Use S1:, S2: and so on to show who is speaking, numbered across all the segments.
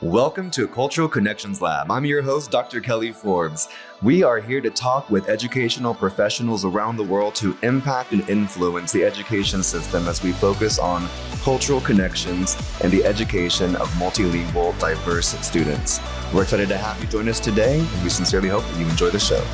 S1: Welcome to Cultural Connections Lab. I'm your host, Dr. Kelly Forbes. We are here to talk with educational professionals around the world to impact and influence the education system as we focus on cultural connections and the education of multilingual, diverse students. We're excited to have you join us today, and we sincerely hope that you enjoy the show.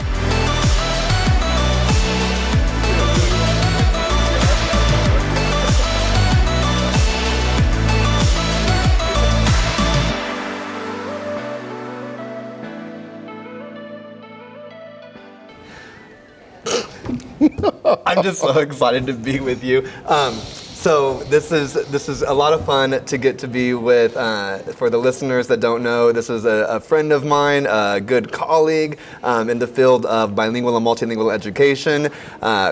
S1: I'm just so excited to be with you. So this is a lot of fun to get to be with. For the listeners that don't know, this is a friend of mine, a good colleague in the field of bilingual and multilingual education,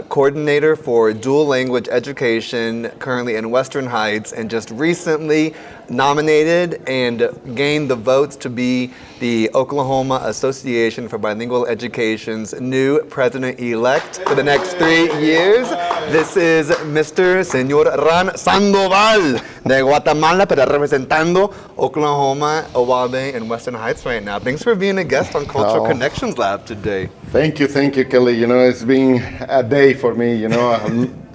S1: coordinator for dual language education, currently in Western Heights, and just recently nominated and gained the votes to be the Oklahoma Association for Bilingual Education's new president-elect for the next 3 years. This is Mr. Señor Ronald Sandoval de Guatemala, pero representando Oklahoma, OABE, and Western Heights right now. Thanks for being a guest on Cultural Connections Lab today.
S2: Thank you, Kelly. You know, it's been a day for me, you know,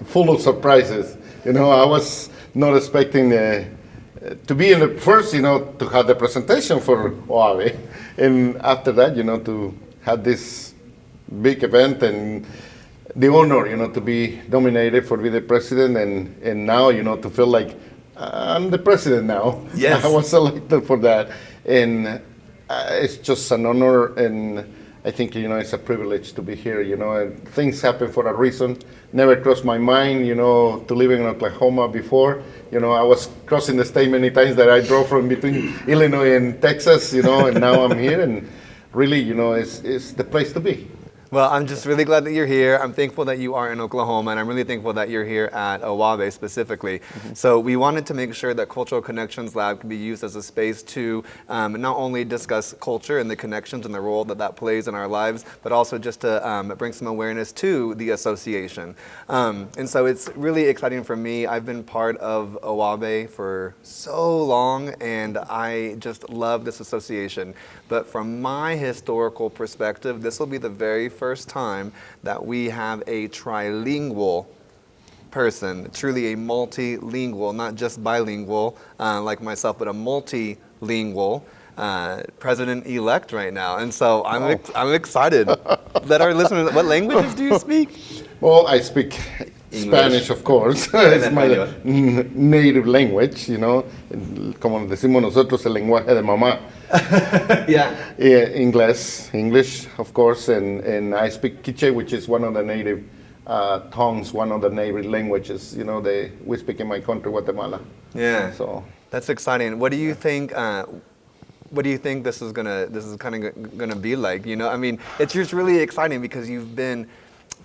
S2: full of surprises. You know, I was not expecting to be in the first, you know, to have the presentation for OABE. And after that, you know, to have this big event and the honor, you know, to be nominated for be the president and now, you know, to feel like I'm the president now.
S1: Yes.
S2: I was selected for that. And it's just an honor, and I think, you know, it's a privilege to be here, you know, and things happen for a reason. Never crossed my mind, you know, to live in Oklahoma before. You know, I was crossing the state many times that I drove from between Illinois and Texas, you know, and now I'm here, and really, you know, it's the place to be.
S1: Well, I'm just really glad that you're here. I'm thankful that you are in Oklahoma, and I'm really thankful that you're here at OABE specifically. Mm-hmm. So we wanted to make sure that Cultural Connections Lab could be used as a space to not only discuss culture and the connections and the role that that plays in our lives, but also just to bring some awareness to the association. And so it's really exciting for me. I've been part of OABE for so long, and I just love this association. But from my historical perspective, this will be the very first time that we have a trilingual person, truly a multilingual, not just bilingual like myself, but a multilingual president-elect right now. And so I'm excited. Let our listeners, what languages do you speak?
S2: Well, I speak English. Spanish, of course. It's my native language, you know. Como decimos nosotros, el lenguaje de mamá. Yeah, English, of course, and I speak Quiché, which is one of the native tongues, one of the native languages, you know, we speak in my country, Guatemala.
S1: Yeah,
S2: so
S1: that's exciting. What do you think? What do you think this is kind of gonna be like? You know, I mean, it's just really exciting because you've been.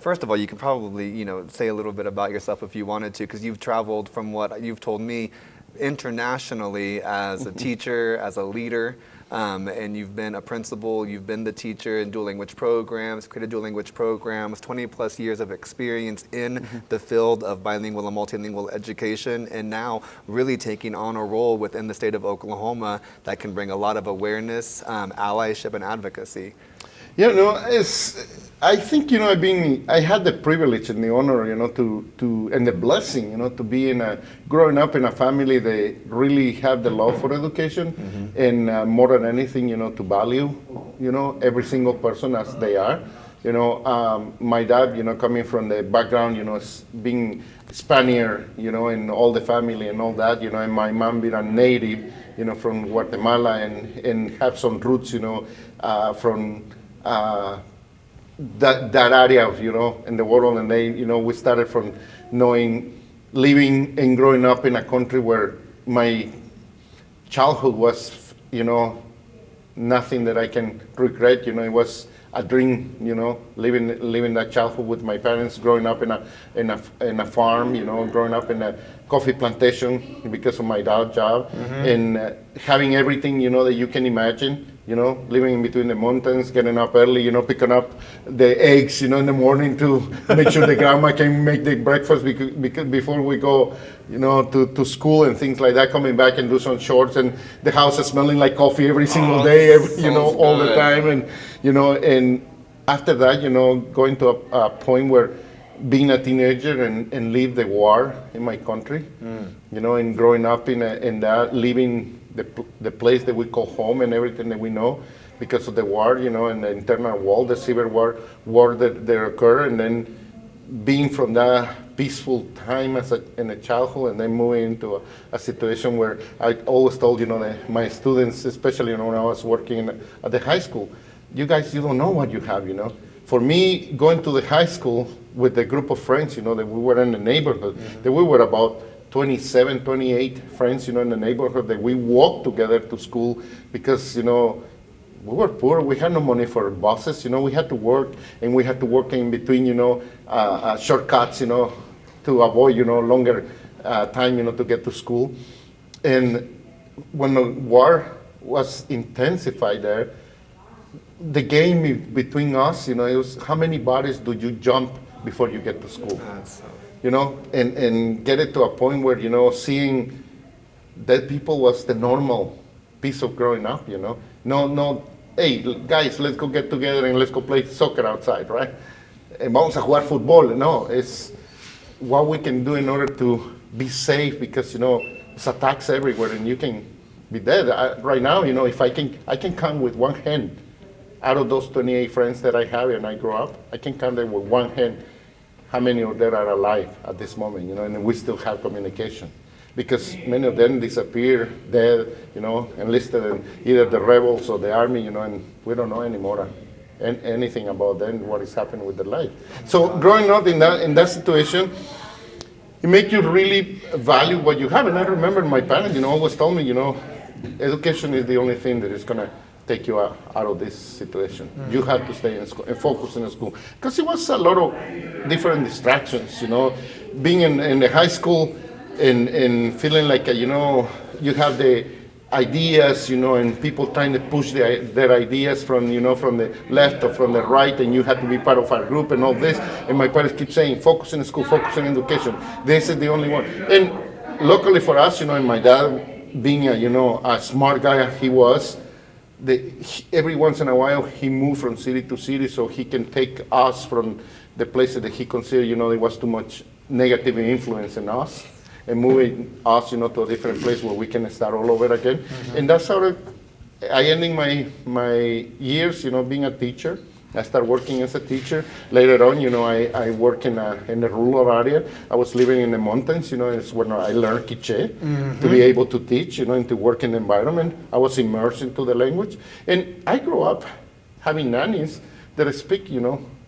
S1: First of all, you could probably, you know, say a little bit about yourself if you wanted to, because you've traveled from what you've told me internationally as a teacher, as a leader, and you've been a principal, you've been the teacher in dual language programs, created dual language programs, 20 plus years of experience in the field of bilingual and multilingual education, and now really taking on a role within the state of Oklahoma that can bring a lot of awareness, allyship, and advocacy.
S2: Yeah, no, I think, you know, I had the privilege and the honor, you know, and the blessing, you know, to be growing up in a family that really have the love for education, and more than anything, you know, to value, you know, every single person as they are. You know, my dad, you know, coming from the background, you know, being Spaniard, you know, and all the family and all that, you know, and my mom being a native, you know, from Guatemala and have some roots, you know, from that area of, you know, in the world, and you know, we started from living and growing up in a country where my childhood was, you know, nothing that I can regret. You know, it was a dream, you know, living that childhood with my parents, growing up in a farm, you know, growing up in a coffee plantation because of my dad's job, and having everything, you know, that you can imagine, living in between the mountains, getting up early, picking up the eggs, in the morning to make sure the grandma can make the breakfast because before we go, to school and things like that, coming back and do some chores, and the house is smelling like coffee every single day, all the time. And after that, going to a point where being a teenager and leave the war in my country, and growing up in that, leaving the place that we call home and everything that we know because of the war, and the internal war, the civil war that occurred, and then being from that peaceful time in a childhood and then moving into a situation where I always told, my students, especially when I was working at the high school, you guys, you don't know what you have, For me, going to the high school with a group of friends, that we were in the neighborhood, that we were about 27, 28 friends, in the neighborhood that we walked together to school because, we were poor. We had no money for buses. We had to work, and we had to work in between, shortcuts, to avoid, longer time, to get to school. And when the war was intensified there, the game between us, it was how many bodies do you jump before you get to school? And get it to a point where, seeing dead people was the normal piece of growing up, No, hey, guys, let's go get together and let's go play soccer outside, right? Vamos a jugar fútbol. No, it's what we can do in order to be safe because, there's attacks everywhere and you can be dead. Right now, if I can count with one hand out of those 28 friends that I have and I grew up, I can count them with one hand how many of them are alive at this moment, and we still have communication. Because many of them disappear, dead, enlisted in either the rebels or the army, and we don't know anymore anything about them, what is happening with their life. So growing up in that situation, it makes you really value what you have. And I remember my parents, always told me, education is the only thing that is going to take you out of this situation. You have to stay in school and focus in school. Because it was a lot of different distractions, being in the high school, and feeling like, you have the ideas, and people trying to push their ideas from the left or from the right, and you have to be part of our group and all this. And my parents keep saying, focus in school, focus on education. This is the only one. And luckily for us, and my dad being a smart guy he was, every once in a while he moved from city to city so he can take us from the places that he considered, there was too much negative influence in us, and moving us, to a different place where we can start all over again. Mm-hmm. And that's how I ending my years, being a teacher. I started working as a teacher. Later on, I work in a rural area. I was living in the mountains, it's when I learned Quiché to be able to teach, and to work in the environment. I was immersed into the language. And I grew up having nannies that speak,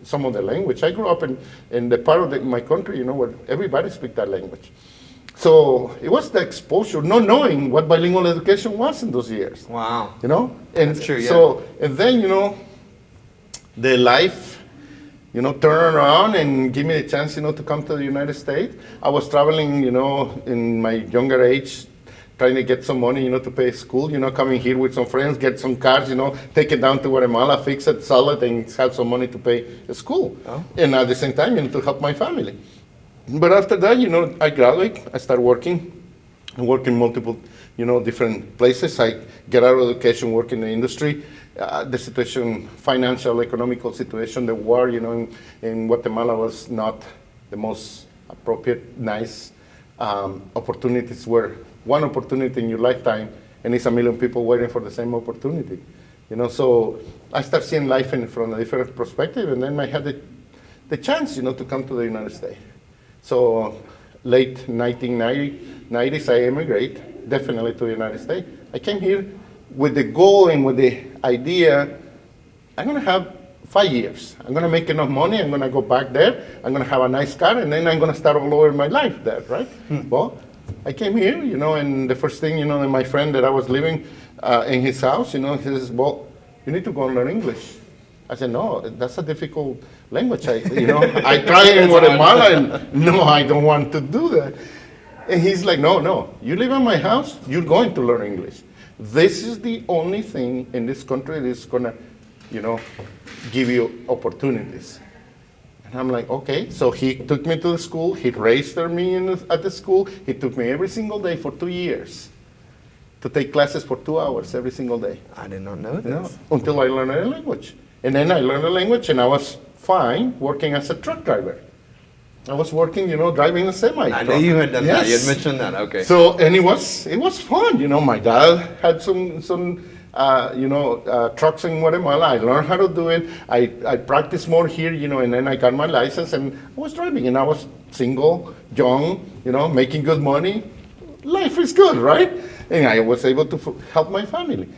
S2: some of the language. I grew up in the part of my country, where everybody speaks that language. So it was the exposure, not knowing what bilingual education was in those years.
S1: Wow.
S2: And
S1: that's true, yeah.
S2: So, and then, the life, turned around and give me the chance, to come to the United States. I was traveling, in my younger age, trying to get some money, to pay school, coming here with some friends, get some cars, take it down to Guatemala, fix it, sell it, and have some money to pay school. Oh. And at the same time, to help my family. But after that, I graduate, I start working multiple, different places. I get out of education, work in the industry. The situation, financial, economical situation, the war, in Guatemala was not the most appropriate, nice opportunities. Were one opportunity in your lifetime, and it's a million people waiting for the same opportunity. So I start seeing life from a different perspective, and then I had the chance, to come to the United States. So late 1990s, I emigrate, definitely to the United States. I came here with the goal and with the idea, I'm going to have 5 years. I'm going to make enough money. I'm going to go back there. I'm going to have a nice car, and then I'm going to start all over my life there, right? Well, I came here, and the first thing, my friend that I was living in his house, he says, well, you need to go and learn English. I said, no, that's a difficult language. I tried in Guatemala, and no, I don't want to do that. And he's like, no, you live in my house, you're going to learn English. This is the only thing in this country that's gonna, give you opportunities. And I'm like, okay. So he took me to the school. He registered me at the school. He took me every single day for 2 years to take classes for 2 hours every single day.
S1: I did not know this.
S2: Until I learned a language. And then I learned a language, and I was fine working as a truck driver. I was working, driving a semi.
S1: I know you had done that. You had mentioned that. Okay.
S2: So, and it was fun. My dad had some trucks in Guatemala. I learned how to do it. I practiced more here, and then I got my license, and I was driving, and I was single, young, making good money. Life is good, right? And I was able to help my family.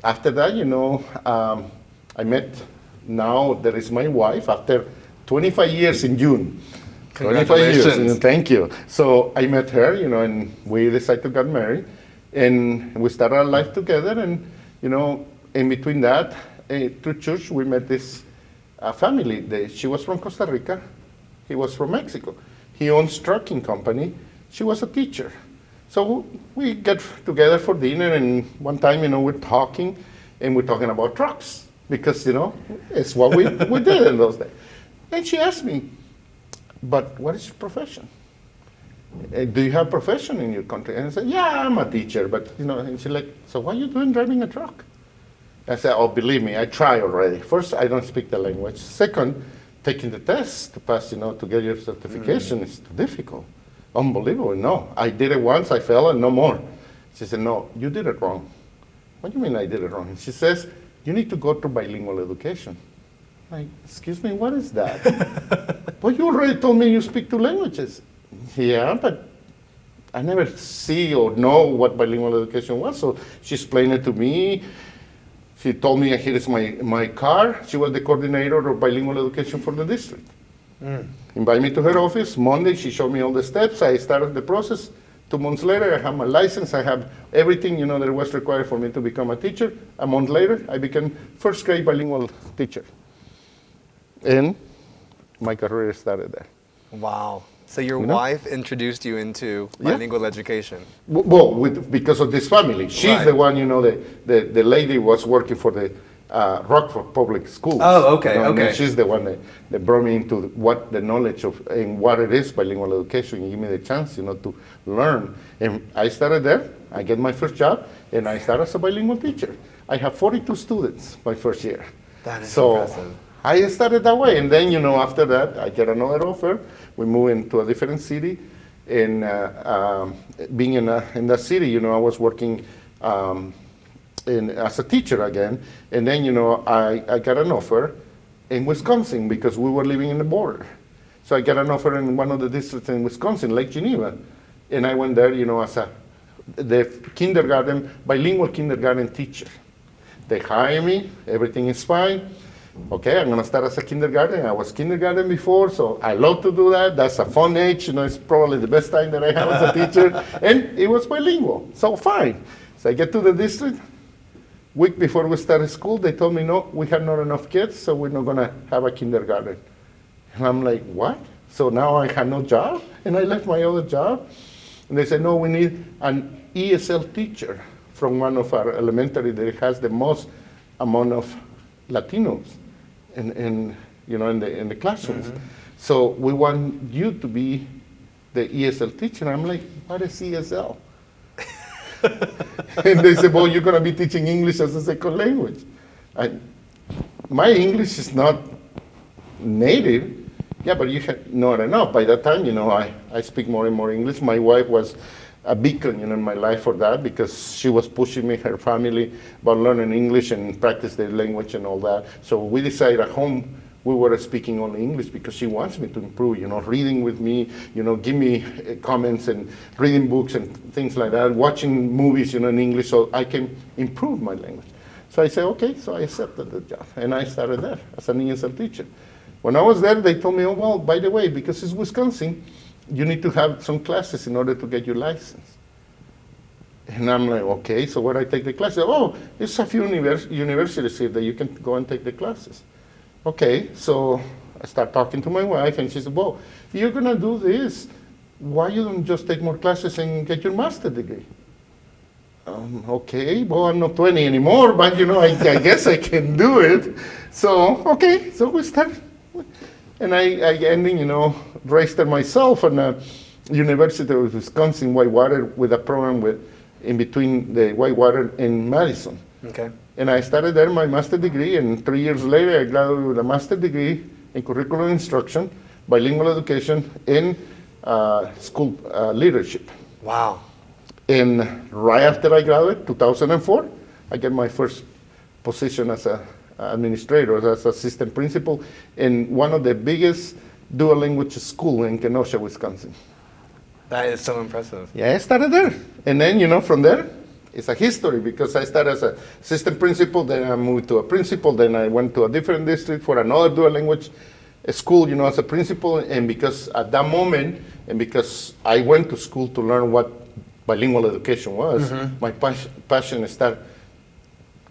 S2: After that, I met, now that is my wife, after 25 years in June. 25 years, thank you. So I met her, and we decided to get married, and we started our life together, and, in between that, through church, we met this family. She was from Costa Rica, he was from Mexico. He owns trucking company, she was a teacher. So we get together for dinner, and one time, we're talking, and we're talking about trucks, because, it's what we did in those days. And she asked me, but what is your profession? Do you have profession in your country? And I said, yeah, I'm a teacher, but, and she's like, so what are you doing driving a truck? I said, oh, believe me, I try already. First, I don't speak the language. Second, taking the test to pass, to get your certification is too difficult. Unbelievable. No, I did it once, I failed, and no more. She said, no, you did it wrong. What do you mean I did it wrong? And she says, you need to go through bilingual education. Like, excuse me, what is that? Well, you already told me you speak 2 languages. Yeah, but I never see or know what bilingual education was. So she explained it to me. She told me, here is my car. She was the coordinator of bilingual education for the district. Invite me to her office. Monday, she showed me all the steps. I started the process. 2 months later, I have my license. I have everything, that was required for me to become a teacher. A month later, I became first grade bilingual teacher. And my career started there.
S1: Wow. So your wife introduced you into bilingual education.
S2: Well, because of this family. She's the one, the lady was working for the Rockford Public Schools.
S1: Oh, okay, okay.
S2: And she's the one that brought me into the knowledge of and what it is bilingual education, and give me the chance, to learn. And I started there. I get my first job, and I started as a bilingual teacher. I have 42 students my first year.
S1: That is impressive.
S2: I started that way, and then, after that, I get another offer. We move into a different city, and being in that city, I was working as a teacher again, and then, I got an offer in Wisconsin because we were living in the border. So I got an offer in one of the districts in Wisconsin, Lake Geneva, and I went there, as the bilingual kindergarten teacher. They hire me, everything is fine. Okay, I'm gonna start as a kindergarten. I was kindergarten before, so I love to do that. That's a fun age, it's probably the best time that I have as a teacher. And it was bilingual, so fine. So I get to the district. Week before we started school, they told me, no, we have not enough kids, so we're not gonna have a kindergarten. And I'm like, what? So now I have no job? And I left my other job. And they said, no, we need an ESL teacher from one of our elementary that has the most amount of Latinos in the classrooms. Mm-hmm. So we want you to be the ESL teacher. I'm like, what is ESL? And they said, well, you're going to be teaching English as a second language. My English is not native. Yeah, but you have not enough. By that time, I speak more and more English. My wife was a beacon, in my life for that, because she was pushing me, her family, about learning English and practice their language and all that. So we decided at home we were speaking only English because she wants me to improve, reading with me, give me comments and reading books and things like that, watching movies, in English so I can improve my language. So I said, okay, so I accepted the job. And I started there as an ESL teacher. When I was there, they told me, oh, well, by the way, because it's Wisconsin, you need to have some classes in order to get your license. And I'm like, okay, so where I take the classes? Oh, there's a few universities here that you can go and take the classes. Okay, so I start talking to my wife, and she said, well, if you're going to do this, why you don't just take more classes and get your master's degree? Okay, well, I'm not 20 anymore, but I guess I can do it. So, okay, so we started. And I ended, registered myself in the University of Wisconsin, Whitewater, with a program in between the Whitewater and Madison.
S1: Okay.
S2: And I started there my master's degree, and 3 years later, I graduated with a master's degree in curriculum instruction, bilingual education, and school leadership.
S1: Wow.
S2: And right after I graduated, 2004, I got my first position as an administrator, as assistant principal in one of the biggest dual language schools in Kenosha, Wisconsin.
S1: That is so impressive.
S2: Yeah, I started there. And then, from there, it's a history because I started as an assistant principal, then I moved to a principal, then I went to a different district for another dual language school, as a principal. And because at that moment, and because I went to school to learn what bilingual education was, my passion started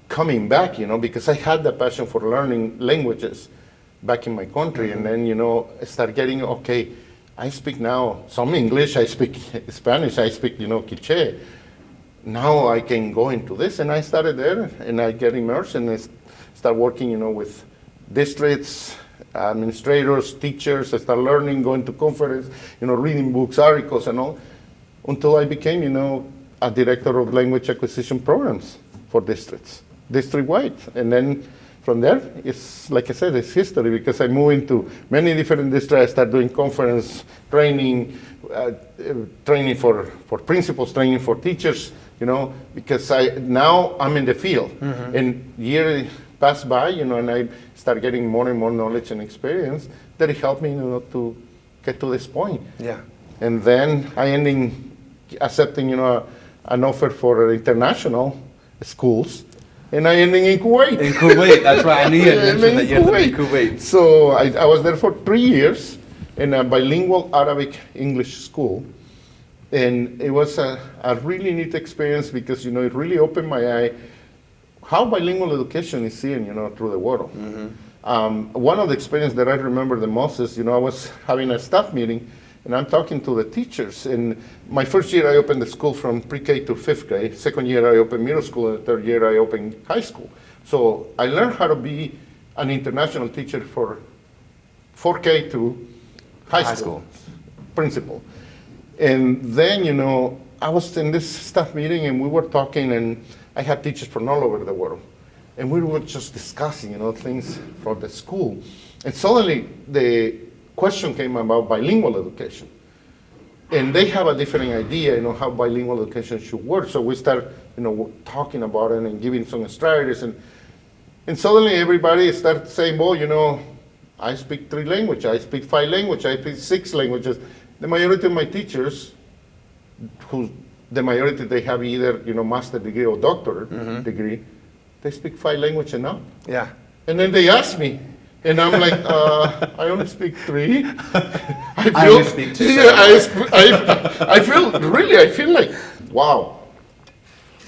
S2: coming back, because I had the passion for learning languages back in my country. And then, I started getting, okay, I speak now some English, I speak Spanish, I speak, Quiché. Now I can go into this. And I started there, and I get immersed, and I start working, with districts, administrators, teachers. I start learning, going to conferences, reading books, articles, and all, until I became, a director of language acquisition programs for districts, district-wide. And then from there, it's, like I said, it's history, because I moved into many different districts. I started doing conference training, training for principals, training for teachers, because now I'm in the field. And years passed by, and I started getting more and more knowledge and experience that it helped me, to get to this point.
S1: Yeah.
S2: And then I ended accepting, an offer for international schools. And I ended in Kuwait.
S1: In Kuwait, that's right. I knew you had mentioned that you had been in Kuwait.
S2: So I was there for 3 years in a bilingual Arabic-English school. And it was a really neat experience because, it really opened my eye how bilingual education is seen, through the world. One of the experiences that I remember the most is, I was having a staff meeting, and I'm talking to the teachers. And my first year, I opened the school from pre-K to 5th grade. Second year, I opened middle school. And the third year, I opened high school. So I learned how to be an international teacher for 4K to high school principal. And then, I was in this staff meeting, and we were talking, and I had teachers from all over the world. And we were just discussing, things for the school. And suddenly, the question came about bilingual education. And they have a different idea, how bilingual education should work. So we start, talking about it and giving some strategies. And suddenly everybody started saying, well, I speak 3 languages, I speak 5 languages, I speak 6 languages. The majority of my teachers, the majority, they have either, master degree or doctorate degree, they speak 5 languages and up.
S1: Yeah.
S2: And then they ask me, and I'm like, I only speak 3.
S1: I only speak 2.
S2: Yeah, I feel like, wow,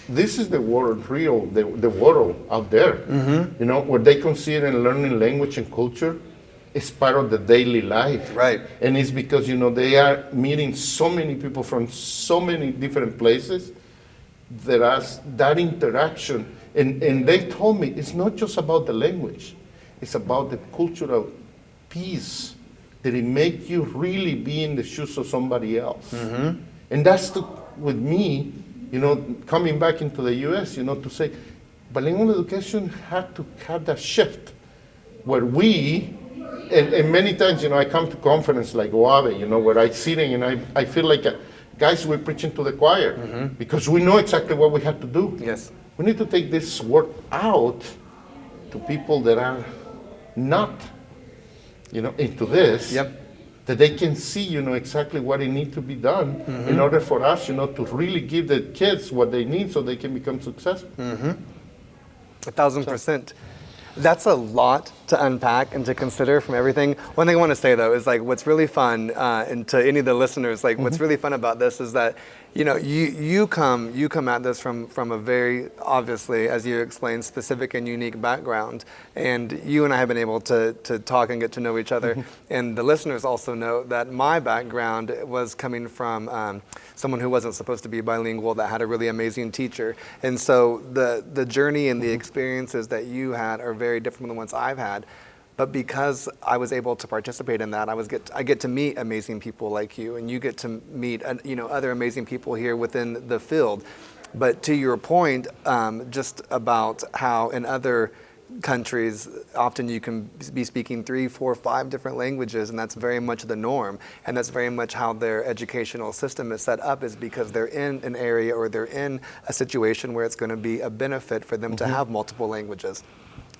S2: this is the world, the world out there. What they consider learning language and culture is part of the daily life.
S1: Right.
S2: And it's because, they are meeting so many people from so many different places that interaction. And they told me it's not just about the language. It's about the cultural piece that it makes you really be in the shoes of somebody else. And that's with me, coming back into the U.S., to say bilingual education had to have that shift where we, and many times, I come to conference like OABE, where I sit in and I feel like, guys, we're preaching to the choir because we know exactly what we have to do.
S1: Yes.
S2: We need to take this word out to people that are not, into this, that they can see, exactly what it needs to be done in order for us, to really give the kids what they need so they can become successful.
S1: 1,000%. That's a lot to unpack and to consider from everything. One thing I want to say though is like what's really fun, and to any of the listeners, like what's really fun about this is that you come at this from a very, obviously, as you explained, specific and unique background, and you and I have been able to talk and get to know each other, and the listeners also know that my background was coming from someone who wasn't supposed to be bilingual, that had a really amazing teacher, and so the journey and the experiences that you had are very different from the ones I've had. But because I was able to participate in that, I get to meet amazing people like you, and you get to meet other amazing people here within the field. But to your point, just about how in other countries, often you can be speaking 3, 4, 5 different languages, and that's very much the norm. And that's very much how their educational system is set up, is because they're in an area or they're in a situation where it's going to be a benefit for them to have multiple languages.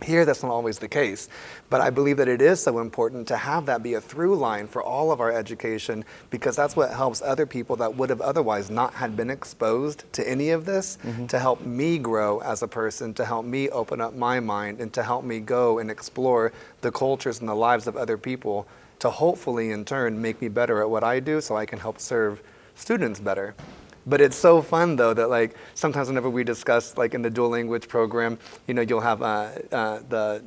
S1: Here, that's not always the case, but I believe that it is so important to have that be a through line for all of our education, because that's what helps other people that would have otherwise not had been exposed to any of this, to help me grow as a person, to help me open up my mind, and to help me go and explore the cultures and the lives of other people, to hopefully in turn make me better at what I do so I can help serve students better. But it's so fun though that like sometimes whenever we discuss like in the dual language program, you'll have the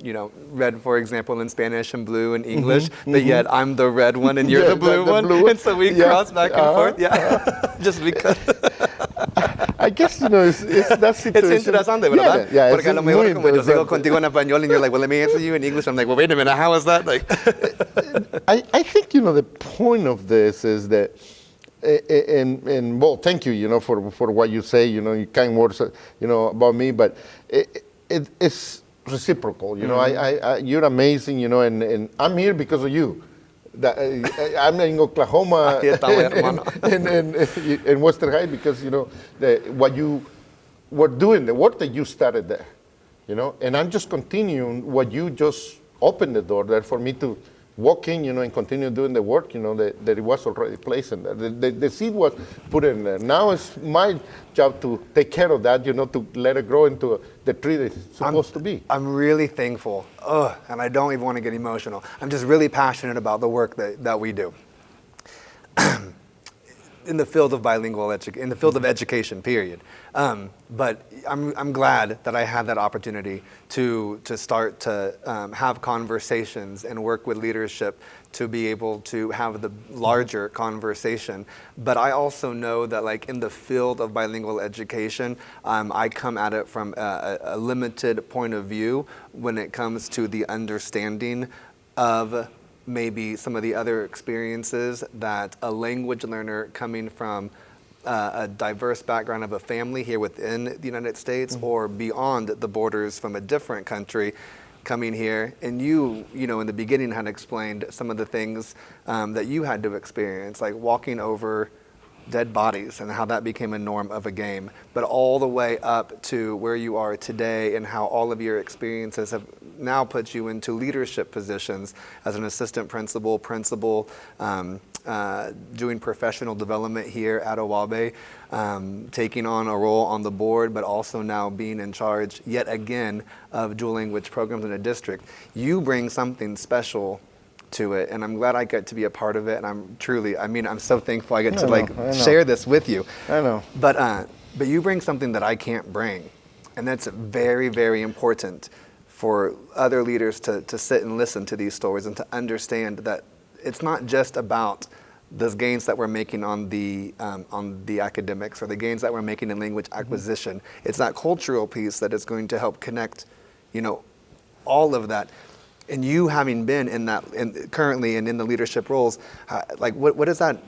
S1: red, for example, in Spanish and blue in English, but yet I'm the red one and you're the blue one, and so we cross back and forth, just because.
S2: I guess it's that situation.
S1: It's interesante, ¿verdad?
S2: Yeah,
S1: porque a lo mejor como yo sigo contigo en español and you're like, well, let me answer you in English. I'm like, well, wait a minute, how is that? Like,
S2: I think the point of this is that. And well, thank you, for what you say, your kind words, about me, but it's reciprocal, you're amazing, and I'm here because of you. I'm in Oklahoma and Western High because, what you were doing, the work that you started there, and I'm just continuing what you just opened the door there for me to walk in, and continue doing the work, that it was already placed in there. The seed was put in there. Now it's my job to take care of that, to let it grow into the tree that it's supposed to be.
S1: I'm really thankful, and I don't even want to get emotional. I'm just really passionate about the work that we do. In the field of in the field of education, period. But I'm glad that I had that opportunity to start to have conversations and work with leadership to be able to have the larger conversation. But I also know that like in the field of bilingual education, I come at it from a limited point of view when it comes to the understanding of maybe some of the other experiences that a language learner coming from a diverse background of a family here within the United States or beyond the borders from a different country coming here. And you in the beginning had explained some of the things that you had to experience, like walking over dead bodies and how that became a norm of a game, but all the way up to where you are today and how all of your experiences have now put you into leadership positions as an assistant principal, doing professional development here at OABE, taking on a role on the board, but also now being in charge yet again of dual language programs in a district. You bring something special to it, and I'm glad I get to be a part of it, and I'm so thankful I get to share this with you.
S2: I know.
S1: But you bring something that I can't bring, and that's very, very important for other leaders to sit and listen to these stories and to understand that it's not just about the gains that we're making on the academics or the gains that we're making in language acquisition. It's that cultural piece that is going to help connect, all of that. And you having been currently and in the leadership roles, what is that?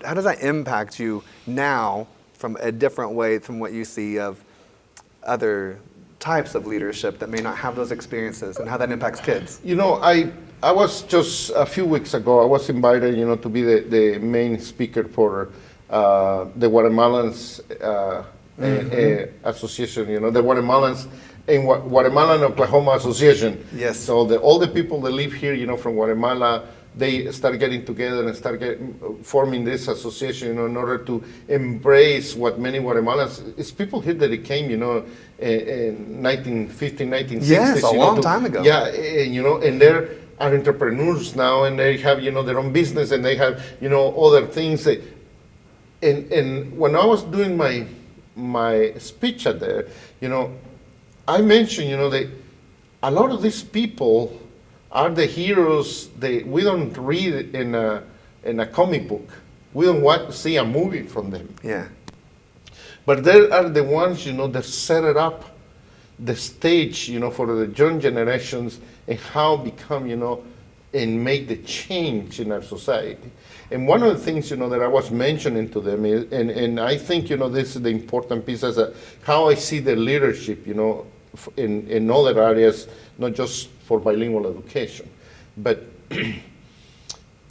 S1: How does that impact you now from a different way from what you see of other types of leadership that may not have those experiences, and how that impacts kids?
S2: I was just a few weeks ago, I was invited, to be the main speaker for the Guatemalans Association, the Guatemalans in Guatemala and Oklahoma Association.
S1: Yes.
S2: So all the people that live here, from Guatemala, they start getting together and forming this association, in order to embrace what many Guatemalans, it's people here that it came, in 1950, 1960s.
S1: Yes, a long time ago.
S2: Yeah, and they're entrepreneurs now, and they have, their own business, and they have, other things. And when I was doing my speech at there, I mentioned, that a lot of these people are the heroes we don't read in a comic book. We don't want to see a movie from them.
S1: Yeah.
S2: But they are the ones, that set it up, the stage, for the young generations, and how become, and make the change in our society. And one of the things, that I was mentioning to them is, and I think, this is the important piece, as how I see the leadership, in other areas, not just for bilingual education. But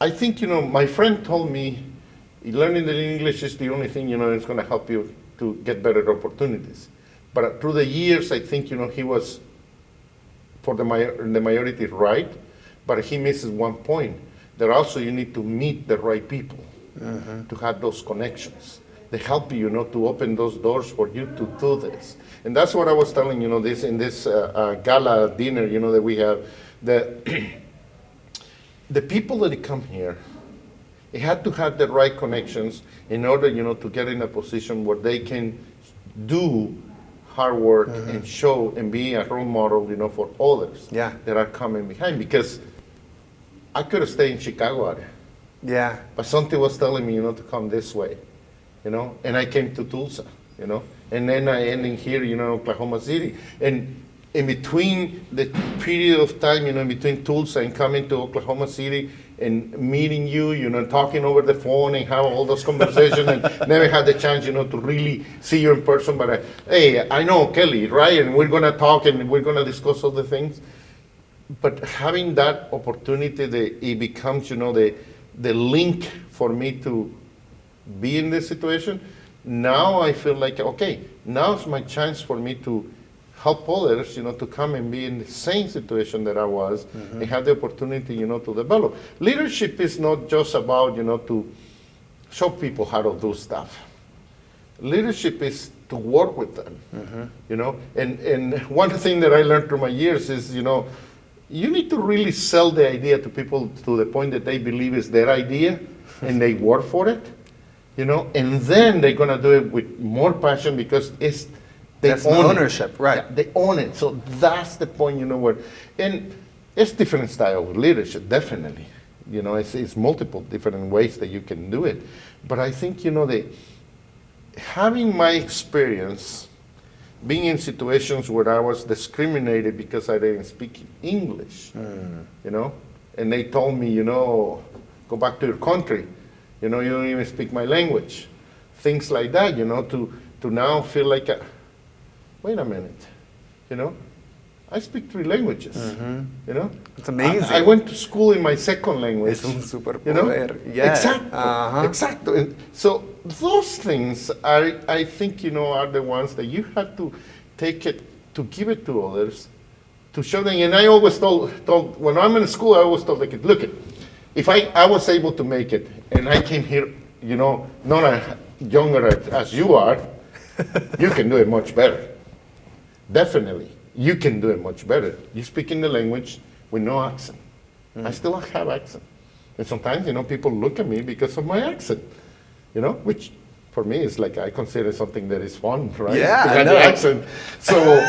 S2: I think, my friend told me, learning the English is the only thing, that's going to help you to get better opportunities. But through the years, I think, he was, for the majority, right, but he misses one point. That also you need to meet the right people, to have those connections. They help you, to open those doors for you to do this. And that's what I was telling, this in this gala dinner, that we have. The people that come here, they had to have the right connections in order, to get in a position where they can do hard work and show and be a role model, for others that are coming behind. Because I could have stayed in Chicago,
S1: Yeah.
S2: but something was telling me, to come this way, and I came to Tulsa, and then I ended here, Oklahoma City. And in between the period of time, in between Tulsa and coming to Oklahoma City and meeting you, talking over the phone and have all those conversations, and never had the chance, to really see you in person. But hey, I know Kelly, right? And we're gonna talk and we're gonna discuss all the things. But having that opportunity, it becomes, the link for me to be in this situation. Now I feel like, okay, now's my chance for me to help others, to come and be in the same situation that I was, and have the opportunity, to develop. Leadership is not just about, to show people how to do stuff. Leadership is to work with them, And one thing that I learned through my years is, you need to really sell the idea to people to the point that they believe it's their idea and they work for it, and then they're going to do it with more passion because
S1: That's ownership, right?
S2: Yeah, they own it. So that's the point, where, and it's different style of leadership, definitely. It's multiple different ways that you can do it. But I think, having my experience, being in situations where I was discriminated because I didn't speak English, and they told me, go back to your country, you don't even speak my language. Things like that, to now feel like, wait a minute, I speak 3 languages,
S1: It's amazing.
S2: I went to school in my second language.
S1: Es un superpoder. Yeah.
S2: Exactly. Exactly. And so those things I think, are the ones that you have to take it, to give it to others, to show them. And I always told when I'm in school, I always told the kids, look, if I was able to make it, and I came here, not as younger as you are, you can do it much better. Definitely. You can do it much better. You speak in the language with no accent. I still have accent. And sometimes, people look at me because of my accent, which for me is like, I consider something that is fun, right?
S1: Yeah,
S2: to have the accent. So,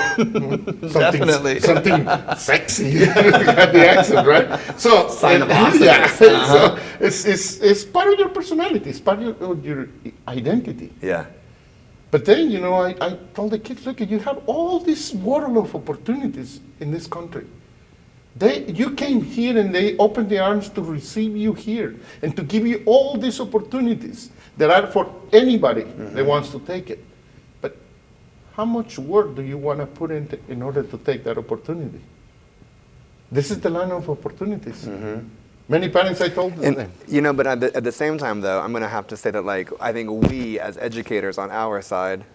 S1: Definitely.
S2: something sexy, you have the accent, right? So,
S1: Sign of
S2: yeah,
S1: awesomeness.
S2: so it's part of your personality. It's part of your identity.
S1: Yeah.
S2: But then, I told the kids, look, you have all this world of opportunities in this country. You came here and they opened their arms to receive you here and to give you all these opportunities that are for anybody that wants to take it. But how much work do you want to put in order to take that opportunity? This is the land of opportunities. Many parents, I told them.
S1: And, but at the same time, though, I'm going to have to say that, I think we as educators on our side,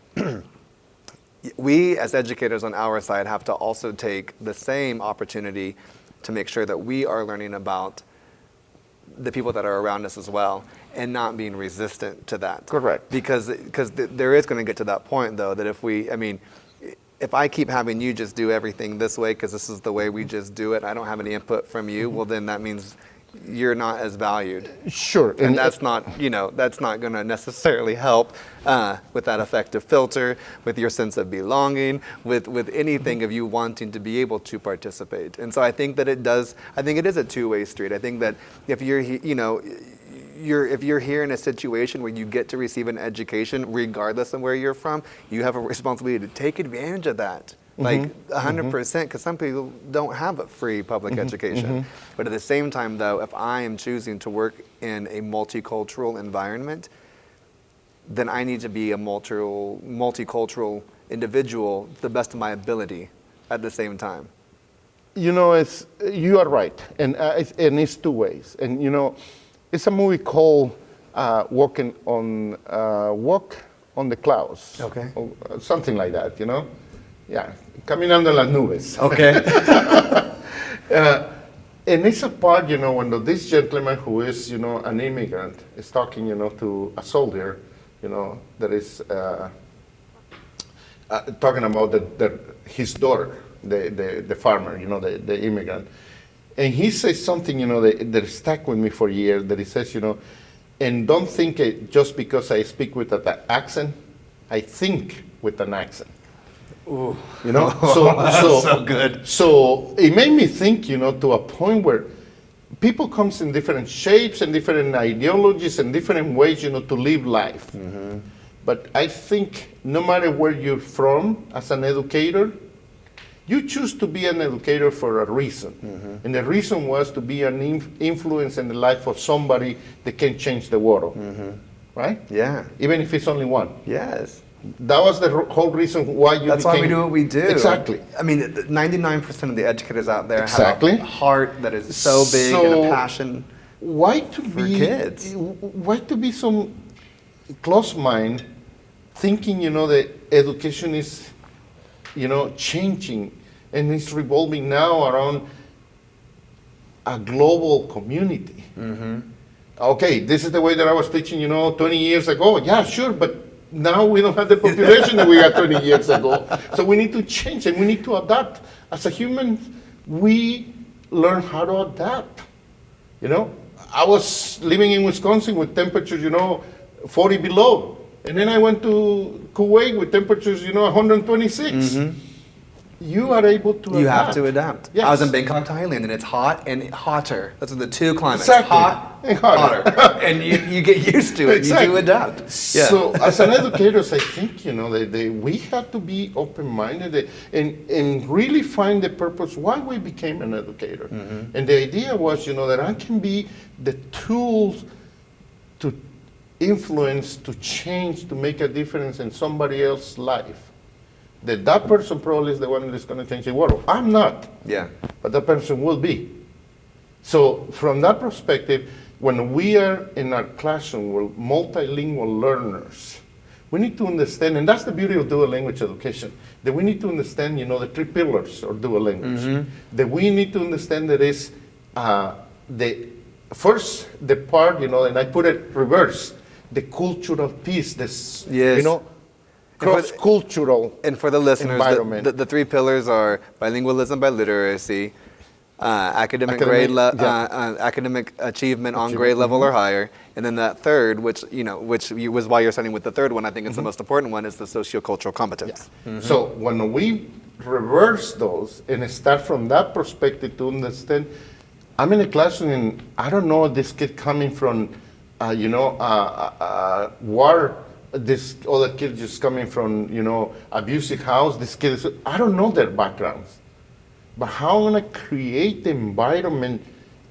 S1: have to also take the same opportunity to make sure that we are learning about the people that are around us as well, and not being resistant to that.
S2: Correct.
S1: Because there is going to get to that point, though, that if I keep having you just do everything this way because this is the way we just do it, I don't have any input from you, well, then that means you're not as valued.
S2: Sure.
S1: And that's not going to necessarily help with that effective filter, with your sense of belonging, with anything of you wanting to be able to participate. And so I think that it is a two-way street. I think that if you're here in a situation where you get to receive an education, regardless of where you're from, you have a responsibility to take advantage of that. Like 100%, because some people don't have a free public education. But at the same time, though, if I am choosing to work in a multicultural environment, then I need to be a multicultural individual to the best of my ability at the same time.
S2: You are right, and it's two ways. And it's a movie called Walk on the Clouds.
S1: Okay.
S2: Or something like that, Yeah, Caminando las Nubes.
S1: Okay.
S2: And it's a part, when this gentleman who is, an immigrant is talking, to a soldier, that is talking about his daughter, the farmer, the immigrant. And he says something, that stuck with me for years, that he says, and don't think it just because I speak with an accent, I think with an accent.
S1: Ooh.
S2: So
S1: good.
S2: So it made me think, to a point where people comes in different shapes and different ideologies and different ways, to live life. But I think no matter where you're from as an educator, you choose to be an educator for a reason. And the reason was to be an influence in the life of somebody that can change the world. Right?
S1: Yeah.
S2: Even if it's only one.
S1: Yes.
S2: That was the whole reason why you
S1: That's why we do what we do.
S2: Exactly.
S1: 99% of the educators out there
S2: Exactly.
S1: have a heart that is so big and a passion
S2: for
S1: kids.
S2: Why to be so close mind, thinking, that education is, changing and it's revolving now around a global community. Okay, this is the way that I was teaching, 20 years ago. Yeah, sure, but now we don't have the population that we had 20 years ago. So we need to change and we need to adapt. As a human, we learn how to adapt. I was living in Wisconsin with temperatures, 40 below. And then I went to Kuwait with temperatures, 126. You are able to adapt.
S1: You have to adapt.
S2: Yes.
S1: I was in Bangkok, Thailand, and it's hot and hotter. Those are the two climates.
S2: Exactly.
S1: Hot
S2: and hotter.
S1: And you get used to it.
S2: Exactly.
S1: You do adapt. Yeah.
S2: So as an educator, I think, we have to be open-minded and really find the purpose why we became an educator. And the idea was, that I can be the tools to influence, to change, to make a difference in somebody else's life. That person probably is the one that's going to change the world. I'm not.
S1: Yeah.
S2: But that person will be. So from that perspective, when we are in our classroom, we're multilingual learners. We need to understand, and that's the beauty of dual language education, that we need to understand, the three pillars of dual language. That we need to understand that is the part, and I put it reverse, the cultural piece, this,
S1: Yes.
S2: cross-cultural
S1: And for the listeners,
S2: environment.
S1: the three pillars are bilingualism, biliteracy, academic achievement on grade level or higher, and then that third, which was why you're starting with the third one. I think it's the most important one, is the sociocultural competence.
S2: Yeah. So when we reverse those and start from that perspective to understand, I'm in a classroom and I don't know this kid coming from, war. This other kid just coming from, abusive house. This kid I don't know their backgrounds. But how am I going to create the environment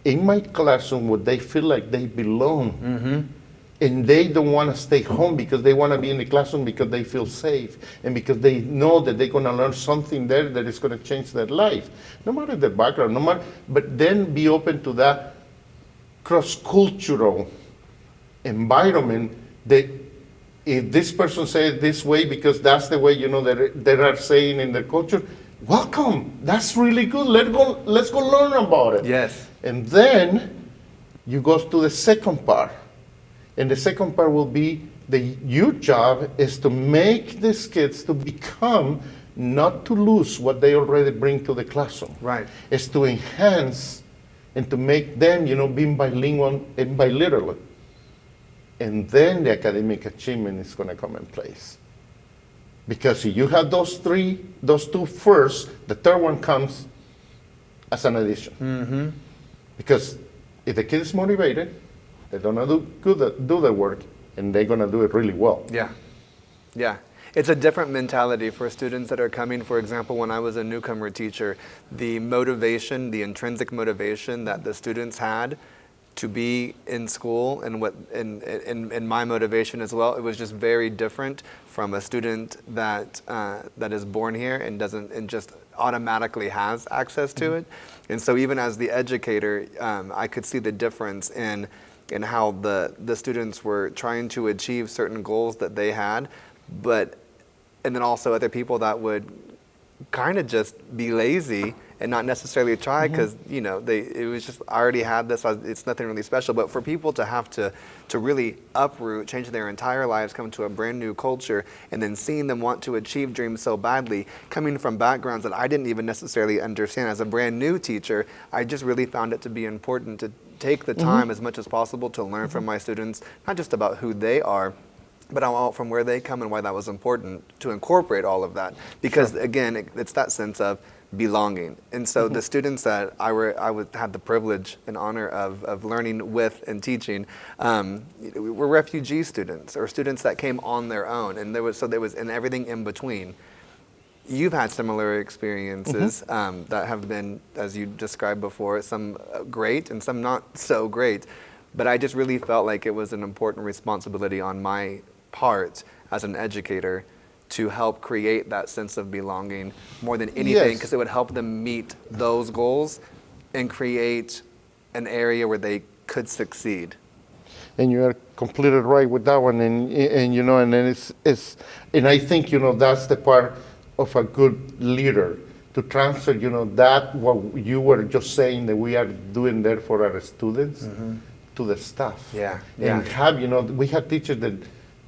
S2: in my classroom where they feel like they belong? And they don't want to stay home because they want to be in the classroom because they feel safe and because they know that they're going to learn something there that is going to change their life. No matter their background, but then be open to that cross-cultural environment that if this person says it this way because that's the way, that they are saying in their culture, welcome. That's really good. Let's go learn about it.
S1: Yes.
S2: And then you go to the second part. And the second part will be your job is to make these kids to become, not to lose what they already bring to the classroom.
S1: Right.
S2: Is to enhance and to make them, being bilingual and biliterate. And then the academic achievement is going to come in place. Because if you have those two first, the third one comes as an addition.
S1: Mm-hmm.
S2: Because if the kid is motivated, they're going to do the work, and they're going to do it really well.
S1: Yeah. Yeah. It's a different mentality for students that are coming. For example, when I was a newcomer teacher, the motivation, the intrinsic motivation that the students had to be in school and my motivation as well, it was just very different from a student that is born here and just automatically has access to it. And so even as the educator, I could see the difference in how the students were trying to achieve certain goals that they had, and then also other people that would kind of just be lazy and not necessarily try because it was just, I already had this, it's nothing really special. But for people to have to really uproot, change their entire lives, come to a brand new culture, and then seeing them want to achieve dreams so badly, coming from backgrounds that I didn't even necessarily understand as a brand new teacher, I just really found it to be important to take the time as much as possible to learn from my students, not just about who they are, but from where they come and why that was important to incorporate all of that. Because again, it's that sense of belonging. And so the students that I had the privilege and honor of learning with and teaching were refugee students or students that came on their own. And there was and everything in between. You've had similar experiences that have been, as you described before, some great and some not so great. But I just really felt like it was an important responsibility on my part as an educator to help create that sense of belonging more than anything, because it would help them meet those goals and create an area where they could succeed.
S2: And you are completely right with that one, and then it's and I think that's the part of a good leader, to transfer that what you were just saying that we are doing there for our students to the staff. And have we had teachers that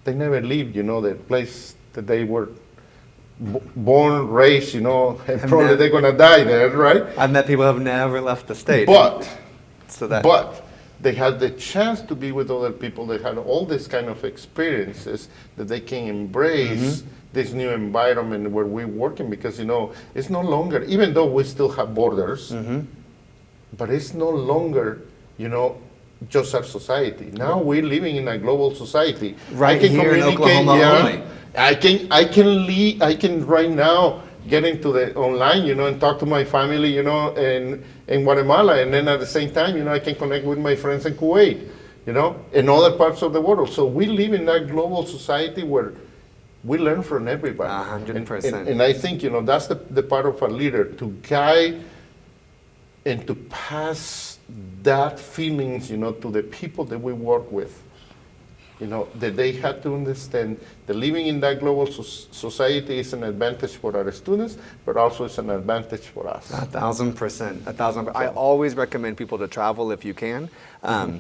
S2: they never leave the place that they were born, raised, and probably they're gonna die there, right?
S1: I've met people who have never left the state.
S2: But they had the chance to be with other people that had all these kind of experiences that they can embrace this new environment where we're working, because it's no longer, even though we still have borders, but it's no longer just our society. Now we're living in a global society.
S1: Right here in Oklahoma only.
S2: I can right now get into the online, and talk to my family, in Guatemala, and then at the same time, I can connect with my friends in Kuwait, in other parts of the world. So we live in that global society where we learn from everybody.
S1: 100%.
S2: And I think, that's the part of a leader, to guide and to pass that feelings, to the people that we work with. That they had to understand that living in that global society is an advantage for our students, but also it's an advantage for us.
S1: 1,000%. I always recommend people to travel if you can,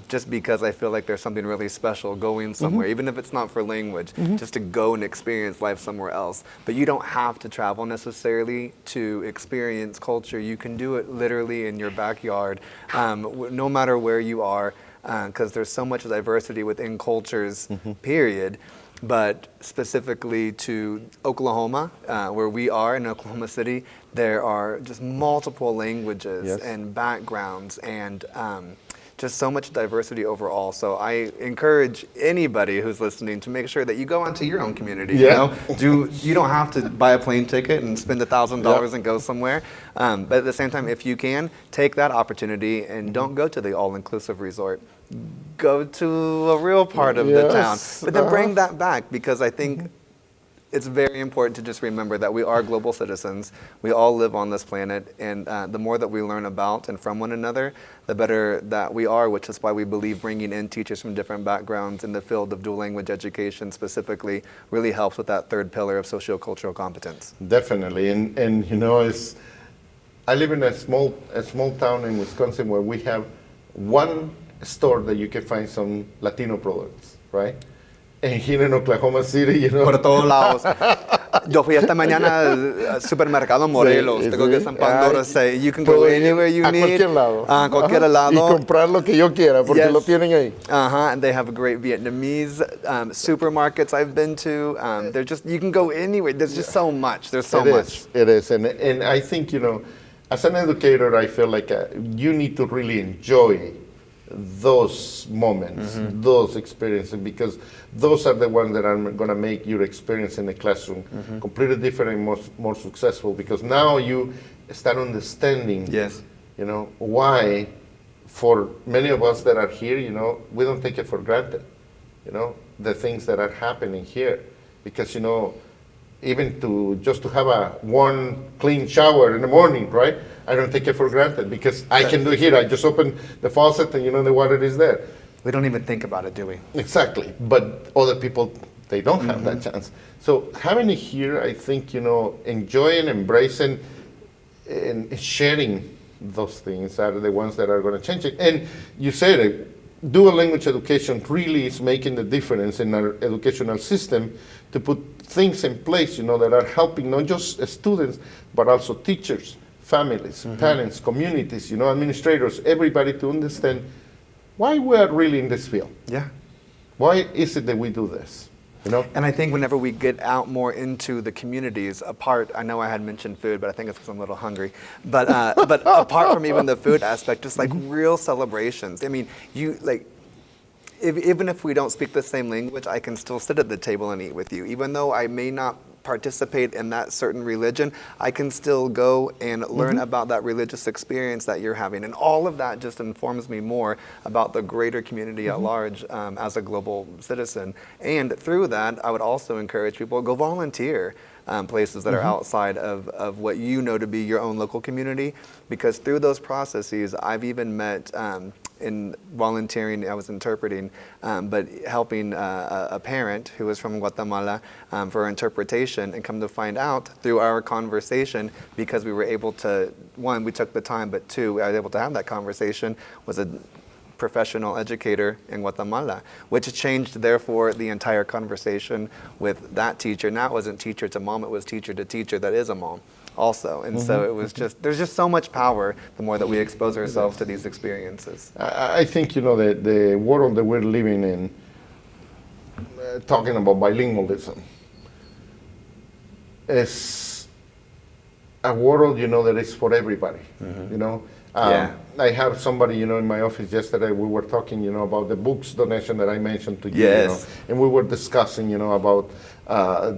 S1: just because I feel like there's something really special going somewhere, even if it's not for language, just to go and experience life somewhere else. But you don't have to travel necessarily to experience culture. You can do it literally in your backyard, no matter where you are. Because there's so much diversity within cultures, period. But specifically to Oklahoma, where we are in Oklahoma City, there are just multiple languages and backgrounds and just so much diversity overall. So I encourage anybody who's listening to make sure that you go onto your own community. You don't have to buy a plane ticket and spend $1,000 and go somewhere. But at the same time, if you can, take that opportunity and don't go to the all-inclusive resort. Go to a real part of the town. But then bring that back, because I think it's very important to just remember that we are global citizens. We all live on this planet, and the more that we learn about and from one another, the better that we are, which is why we believe bringing in teachers from different backgrounds in the field of dual language education specifically really helps with that third pillar of sociocultural competence.
S2: Definitely, and I live in a small town in Wisconsin where we have one store that you can find some Latino products, right? And here in Oklahoma City,
S1: Por todos lados. Yo fui esta mañana al supermercado Morelos.
S2: Sí,
S1: Tengo que San Pandora say, you can go
S2: puedo ir
S1: anywhere you
S2: a
S1: need.
S2: cualquier lado.
S1: A cualquier lado.
S2: Y comprar lo que yo quiera, porque
S1: Yes.
S2: lo tienen ahí.
S1: And they have great Vietnamese supermarkets I've been to. They're just, you can go anywhere. There's just so much. There's so much.
S2: It is. And I think, as an educator, I feel like you need to really enjoy those moments, those experiences, because those are the ones that are going to make your experience in the classroom completely different and more successful, because now you start understanding,
S1: Yes.
S2: why for many of us that are here, we don't take it for granted, the things that are happening here, because, even just to have a warm, clean shower in the morning, right? I don't take it for granted because I can do it here. I just open the faucet and the water is there.
S1: We don't even think about it, do we?
S2: Exactly. But other people, they don't have that chance. So having it here, I think, enjoying, embracing, and sharing those things are the ones that are going to change it. And you said it, dual language education really is making the difference in our educational system to put things in place, that are helping not just students, but also teachers, families, parents, communities, administrators, everybody to understand why we are really in this field.
S1: Yeah.
S2: Why is it that we do this?
S1: And I think whenever we get out more into the communities, I know I had mentioned food, but I think it's because I'm a little hungry. But apart from even the food aspect, just like real celebrations. I mean, even if we don't speak the same language, I can still sit at the table and eat with you. Even though I may not participate in that certain religion, I can still go and learn about that religious experience that you're having. And all of that just informs me more about the greater community at large as a global citizen. And through that, I would also encourage people to go volunteer places that are outside of what you know to be your own local community, because through those processes, I've even met in volunteering, I was interpreting, but helping a parent who was from Guatemala for interpretation, and come to find out through our conversation, because we were able to, one, we took the time, but two, I was able to have that conversation, was a professional educator in Guatemala, which changed, therefore, the entire conversation with that teacher. Now it wasn't teacher to mom, it was teacher to teacher that is a mom also. And so it was just, there's just so much power the more that we expose ourselves to these experiences.
S2: I think, the world that we're living in, talking about bilingualism, is a world, that is for everybody, I have somebody, in my office yesterday, we were talking, about the books donation that I mentioned to you,
S1: Yes.
S2: And we were discussing, about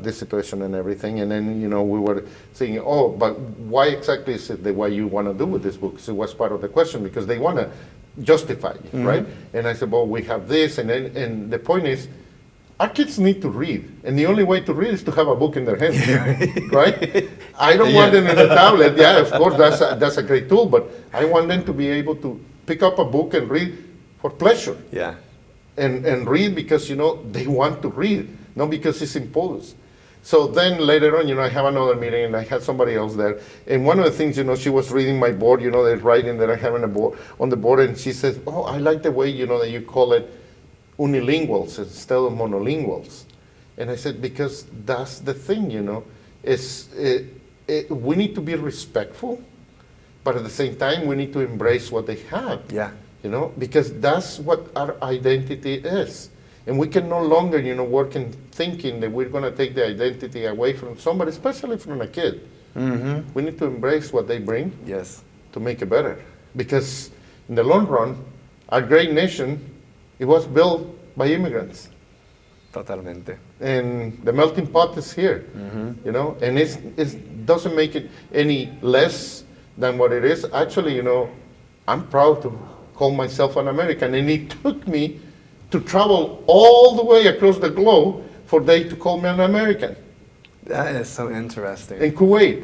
S2: this situation and everything. And then, we were saying, but why exactly is it the way you want to do with these books? It was part of the question, because they want to justify it, right? And I said, well, we have this. And the point is, our kids need to read, and the only way to read is to have a book in their hands, right? I don't want them in a tablet. Yeah, of course, that's a great tool, but I want them to be able to pick up a book and read for pleasure.
S1: Yeah.
S2: And read because, they want to read, not because it's imposed. So then later on, I have another meeting, and I had somebody else there, and one of the things, she was reading my board, the writing that I have on the board, and she says, I like the way, that you call it unilinguals instead of monolinguals. And I said, because that's the thing, we need to be respectful, but at the same time, we need to embrace what they have.
S1: Yeah.
S2: Because that's what our identity is. And we can no longer, work in thinking that we're going to take the identity away from somebody, especially from a kid. We need to embrace what they bring.
S1: Yes.
S2: To make it better. Because in the long run, our great nation, it was built by immigrants.
S1: Totalmente.
S2: And the melting pot is here, and it doesn't make it any less than what it is. Actually, I'm proud to call myself an American, and it took me to travel all the way across the globe for they to call me an American.
S1: That is so interesting.
S2: In Kuwait,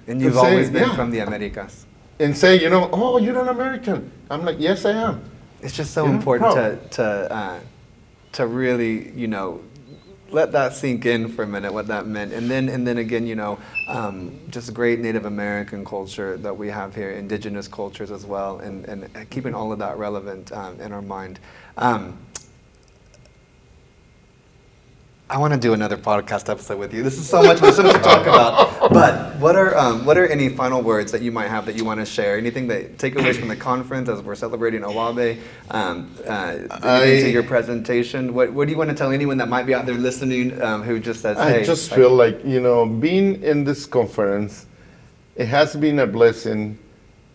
S1: And you've always been from the Americas.
S2: And say, oh, you're an American. I'm like, yes, I am.
S1: It's just so important to really, let that sink in for a minute, what that meant. And then again, just great Native American culture that we have here, indigenous cultures as well, and keeping all of that relevant in our mind. I want to do another podcast episode with you. This is so much to talk about. But what are any final words that you might have that you want to share? Anything that takeaways from the conference as we're celebrating OABE? Anything to your presentation? What do you want to tell anyone that might be out there listening who just says, "Hey"?
S2: I just feel like being in this conference, it has been a blessing.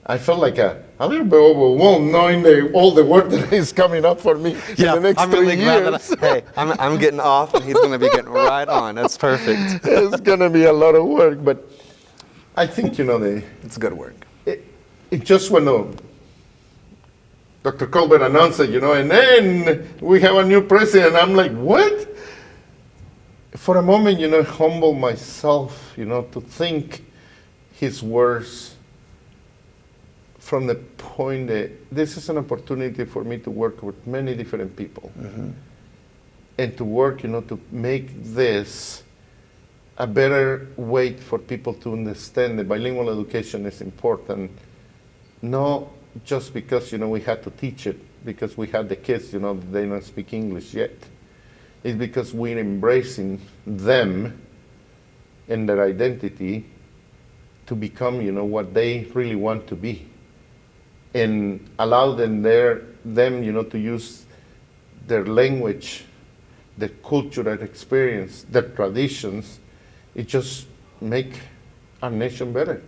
S2: I felt like a little bit overwhelmed knowing all the work that is coming up for me in the next
S1: I'm
S2: 3
S1: really glad
S2: years.
S1: that I'm getting off and he's going to be getting right on. That's perfect.
S2: It's going to be a lot of work, but I think,
S1: It's good work.
S2: it just when Dr. Colbert announced it, and then we have a new president. I'm like, what? For a moment, humble myself, to think his words from the point that this is an opportunity for me to work with many different people and to work, to make this a better way for people to understand that bilingual education is important, not just because, we had to teach it, because we had the kids, they don't speak English yet. It's because we're embracing them and their identity to become, what they really want to be. And allow them to use their language, their cultural experience, their traditions. It just make our nation better.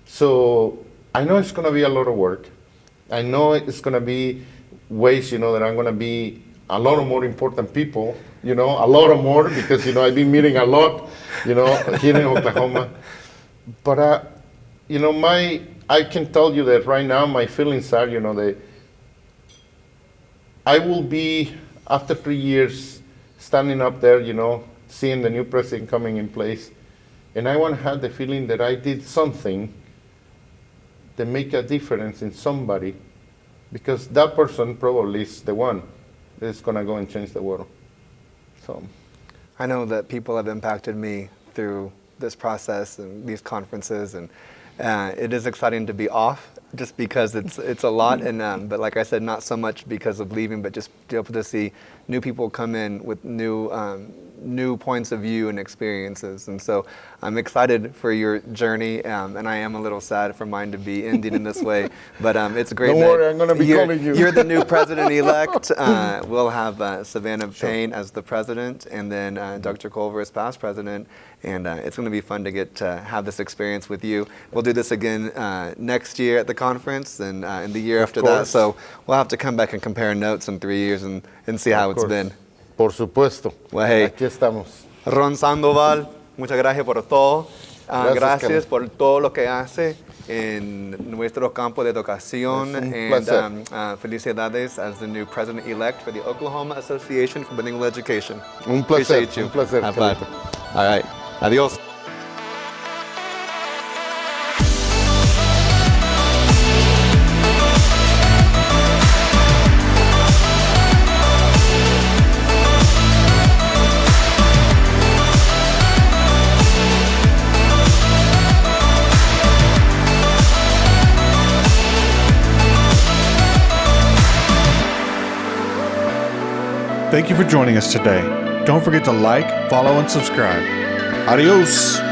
S2: So I know it's going to be a lot of work. I know it's going to be ways, that I'm going to be a lot of more important people, a lot of more because, I've been meeting a lot, here in Oklahoma. But, I can tell you that right now my feelings are, that I will be, after 3 years, standing up there, seeing the new president coming in place, and I want to have the feeling that I did something that make a difference in somebody, because that person probably is the one that is going to go and change the world. So,
S1: I know that people have impacted me through this process and these conferences, and it is exciting to be off just because it's a lot, and but like I said, not so much because of leaving, but just to be able to see new people come in with new points of view and experiences. And so I'm excited for your journey, and I am a little sad for mine to be ending in this way, but it's great.
S2: Don't worry, I'm going to be calling you.
S1: You're the new president-elect. We'll have Savannah Payne as the president, and then Dr. Culver as past president, and it's going to be fun to get to have this experience with you. We'll do this again next year at the conference and the year after that, so we'll have to come back and compare notes in 3 years and see how it's been.
S2: Por supuesto.
S1: Well, hey,
S2: aquí estamos.
S1: Ron Sandoval, muchas gracias por todo. Gracias
S2: Carlos.
S1: por todo lo que hace en nuestro campo de educación. And felicidades as the new president-elect for the Oklahoma Association for Bilingual Education.
S2: Un placer.
S1: Appreciate you.
S2: Un placer.
S1: High five. All right. Adios.
S3: Thank you for joining us today. Don't forget to like, follow, and subscribe. Adios.